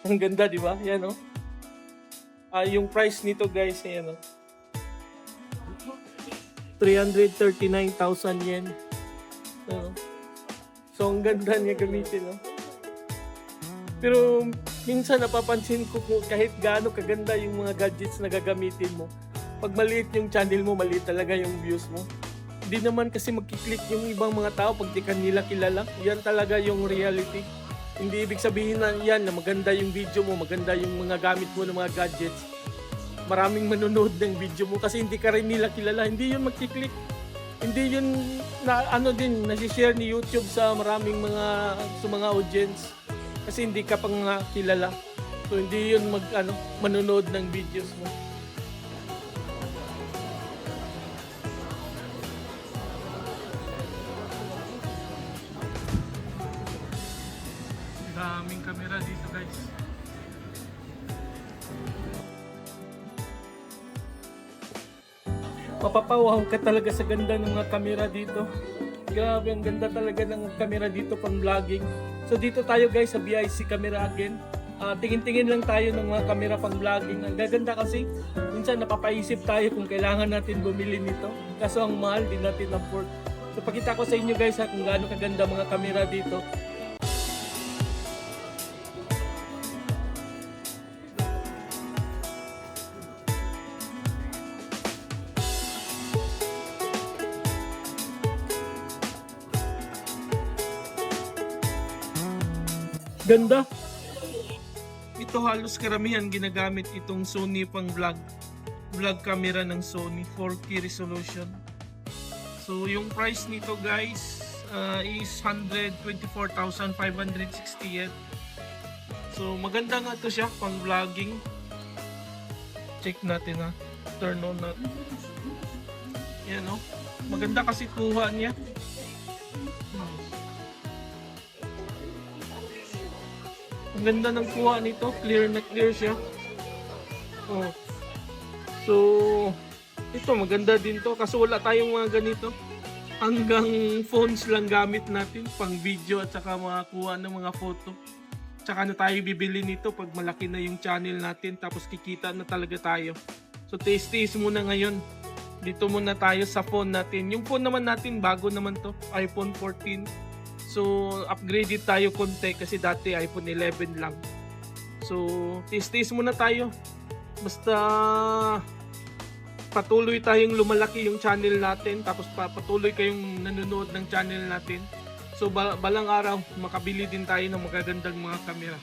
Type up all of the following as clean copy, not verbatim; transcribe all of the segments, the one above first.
Ang ganda, di ba? Yan, oh. Yung price nito, guys, ayan, oh. 339,000 yen. So, ang ganda niya gamitin, no? Pero, minsan napapansin ko kung kahit gaano kaganda yung mga gadgets na gagamitin mo, pag maliit yung channel mo, maliit talaga yung views mo. Hindi naman kasi magkiklik yung ibang mga tao pag di kanila kilala. Yan talaga yung reality. Hindi ibig sabihin na yan na maganda yung video mo, maganda yung mga gamit mo ng mga gadgets. Maraming manonood ng video mo kasi hindi ka rin nila kilala. Hindi yun magkiklik. Hindi yun na din nasi-share ni YouTube sa maraming mga audience kasi hindi ka pang kilala. So hindi yun manonood ng videos mo. Daming camera dito, guys. Mapapawaw ka talaga sa ganda ng mga camera dito. Grabe, ang ganda talaga ng camera dito pang vlogging. So dito tayo, guys, sa BIC Camera again. Tingin-tingin lang tayo ng mga camera pang vlogging. Ang gaganda kasi, minsan napapaisip tayo kung kailangan natin bumili nito. Kaso ang mahal, di natin afford. So pakita ko sa inyo, guys, kung gaano kaganda mga camera dito. Ganda. Ito halos karamihan ginagamit itong Sony pang vlog camera ng Sony 4K resolution. So yung price nito, guys, is 124,560 yen. So maganda nga to siya pang vlogging. Check natin, ha. Turn on natin. Yan, oh. Maganda kasi kuha niya. Ang ganda ng kuha nito, clear na clear siya. Oh. So, ito maganda din to kasi wala tayong mga ganito. Hanggang phones lang gamit natin pang video at saka makakuha ng mga photo. Tsaka na tayo bibili nito pag malaki na yung channel natin tapos kikita na talaga tayo. So, taste muna ngayon. Dito muna tayo sa phone natin. Yung phone naman natin, bago naman to, iPhone 14. So, upgraded tayo konti kasi dati iPhone 11 lang. So, taste muna tayo. Basta patuloy tayong lumalaki yung channel natin, tapos patuloy kayong nanonood ng channel natin. So, balang araw, makabili din tayo ng magagandang mga camera.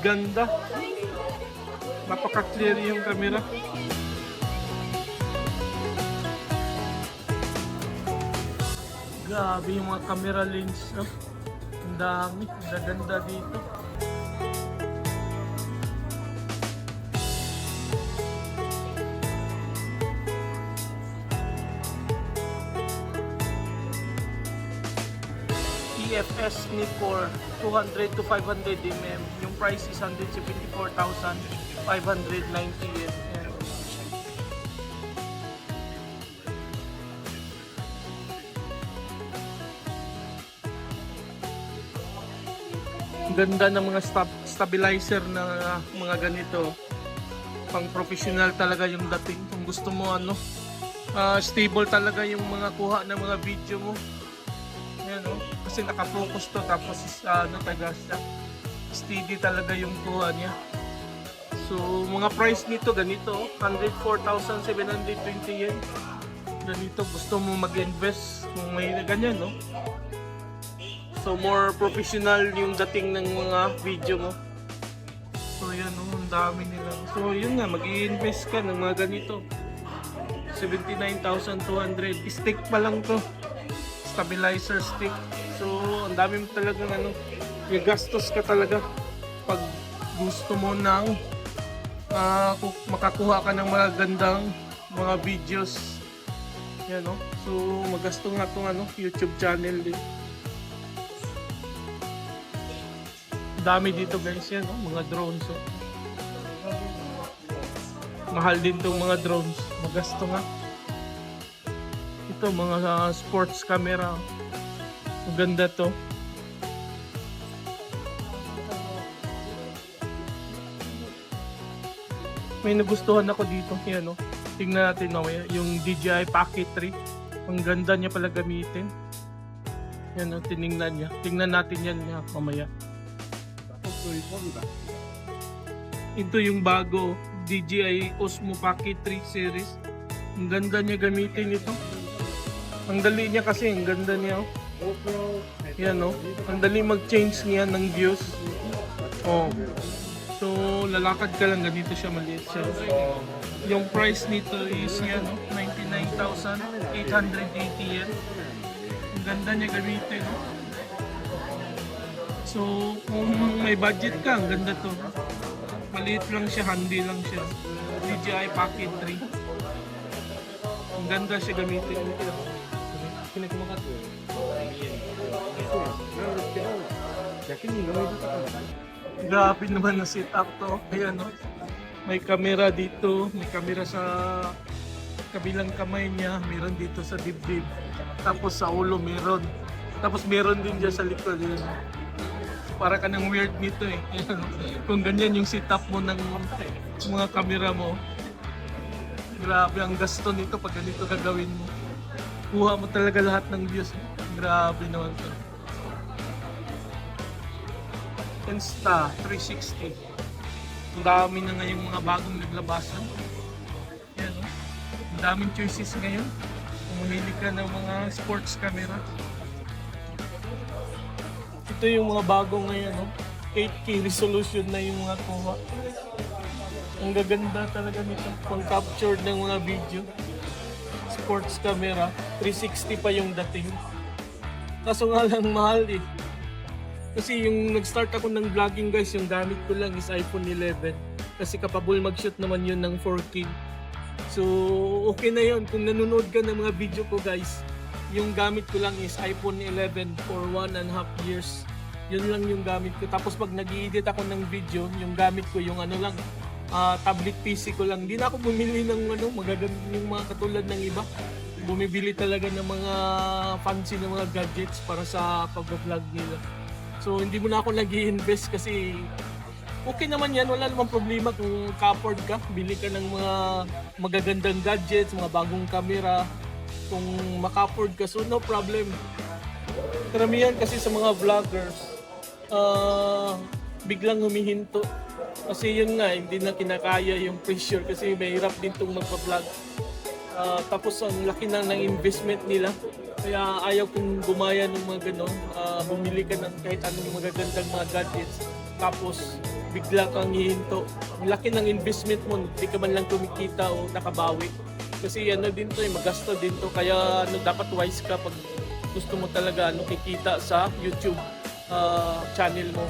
Ganda. Napaka-clear yung camera. Grabe yung mga camera lens, no? Ang dami. Ang ganda dito. EFS Nikkor 200 to 500 mm. Yung price is 174,590 yen. Ayan. Ganda ng mga stabilizer na mga ganito. Pang professional talaga yung dating. Kung gusto mo stable talaga yung mga kuha ng mga video mo. Ayan, kasi nakafocus to, tapos taga siya. Steady talaga yung kuha niya. So mga price nito ganito, 104,720 yen. Ganito, gusto mo mag-invest kung may ganyan, no? So more professional yung dating ng mga video mo. So yan, ang dami nila. So yun nga, mag-i-invest ka ng mga ganito. 79,200. Stick pa lang to. Stabilizer stick. So ang dami mo talagang gagastos ka talaga pag gusto mo ng makakuha ka ng magagandang mga videos. Yan, no? So magasto nga itong YouTube channel din. Dami dito guys, yan, no? Mga drones. Oh. Mahal din itong mga drones. Magasto nga. Ito mga sports camera. Maganda to. May nagustuhan ako dito. Yan, no? Tingnan natin mamaya. Yung DJI Pocket 3. Ang ganda niya pala gamitin. Yan, no? Tinignan niya. Tingnan natin yan mamaya. Ito yung bago DJI Osmo Pocket 3 series. Ang ganda niya gamitin ito. Ang dali niya kasi. Ang ganda niya. Oh. Yan, no? Ang dali mag-change niya ng views. Oh. So, lalakad ka lang, ganito siya, maliit siya. Yung price nito is yan, no? 99,880 yen. Ang ganda niya gamitin, no? So, kung may budget ka, ang ganda to. Maliit lang siya, handy lang siya. DJI Pocket 3. Ang ganda siya gamitin. Grabe naman na setup to. Ayan, no? May camera dito, may camera sa kabilang kamay niya, meron dito sa dibdib. Tapos sa ulo meron. Tapos meron din dyan sa likod. Ayan. Para ka ng weird nito eh. Ayan. Kung ganyan yung setup mo ng mga camera mo. Grabe ang gasto nito pag ganito gagawin mo. Kuha mo talaga lahat ng views. Grabe naman to. Insta 360. Ang dami na ngayong mga bagong naglabasan. Yan, no? Ang daming choices ngayon. Pumili ka ng mga sports camera. Ito yung mga bago ngayon, no? 8K resolution na yung mga kuha. Ang gaganda talaga nito. Pang-capture ng mga video. Sports camera. 360 pa yung dating. Kaso nga lang mahal eh. Kasi yung nag-start ako ng vlogging guys, yung gamit ko lang is iPhone 11. Kasi capable mag-shoot naman yun ng 4K. So okay na yun. Kung nanonood ka ng mga video ko guys, yung gamit ko lang is iPhone 11 for 1.5 years. Yun lang yung gamit ko. Tapos pag nag-i-edit ako ng video, yung gamit ko yung ano lang, tablet PC ko lang. Hindi na ako bumili ng magaganda yung mga katulad ng iba. Bumibili talaga ng mga fancy na mga gadgets para sa pag-vlog nila. So hindi mo na ako nag-i-invest kasi okay naman yan, wala namang problema kung ka-afford ka, bili ka ng mga magagandang gadgets, mga bagong camera, kung maka-afford ka, so no problem. Karamihan kasi sa mga vloggers, biglang humihinto. Kasi yun nga, hindi na kinakaya yung pressure kasi mahirap din itong magpa-vlog. Tapos ang laki na ng investment nila. Kaya ayaw kong gumaya ng mga ganon. Bumili ka ng kahit anong magagandang mga gadgets. Tapos bigla kang hihinto. Ang laki ng investment mo, hindi ka man lang kumikita o nakabawi. Kasi ano din to, magasto din to. Kaya dapat wise ka pag gusto mo talaga kikita sa YouTube channel mo.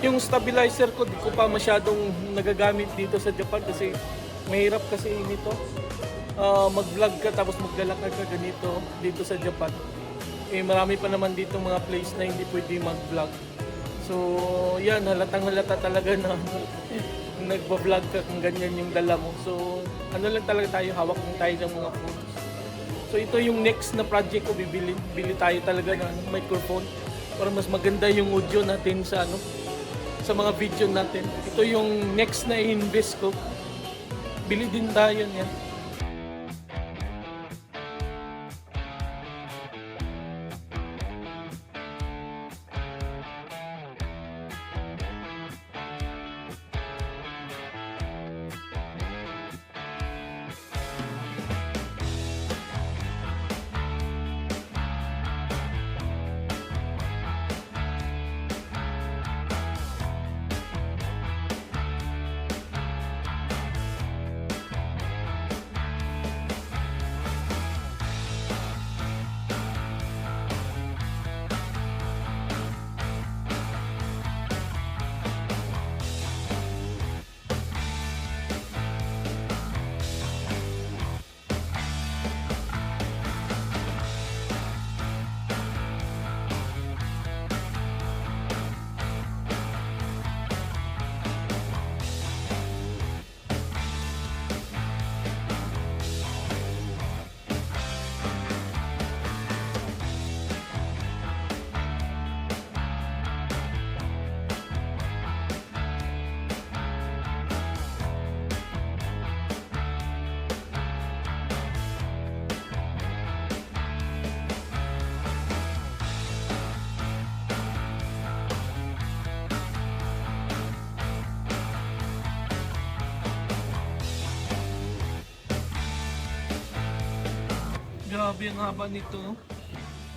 Yung stabilizer ko, di ko pa masyadong nagagamit dito sa Japan kasi mahirap kasi nito. Mag-vlog ka tapos maglalakad ka ganito dito sa Japan. Marami pa naman dito mga place na hindi pwede mag-vlog. So, yan, halatang-halata talaga na nagba-vlog ka kung ganyan yung dala mo. So, ano lang talaga tayo, hawak lang tayo ng mga phones. So, ito yung next na project ko, bili tayo talaga ng microphone para mas maganda yung audio natin sa sa mga video natin. Ito yung next na i-invest ko. Bili din tayo niyan. Grabe ang haba nito.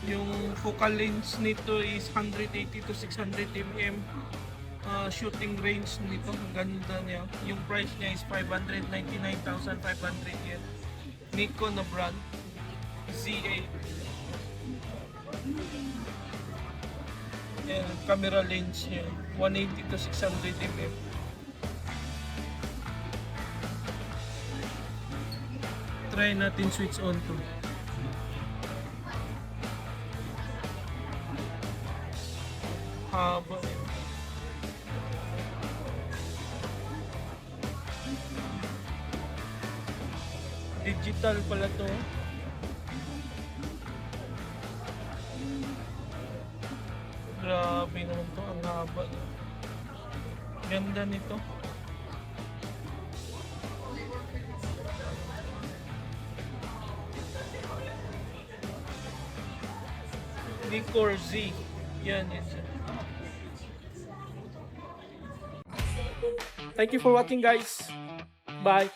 Yung focal length nito is 180 to 600 mm. Shooting range nito, ang ganda niya. Yung price niya is 599,500 yen. Nikon na brand. Z8. Yan, camera lens niya. 180 to 600 mm. Try natin switch on to. Haba. Digital pala to. Grabe naman to, ang haba. Ganda nito. Nikkor Z. Yan, yan siya. Thank you for watching, guys. Bye.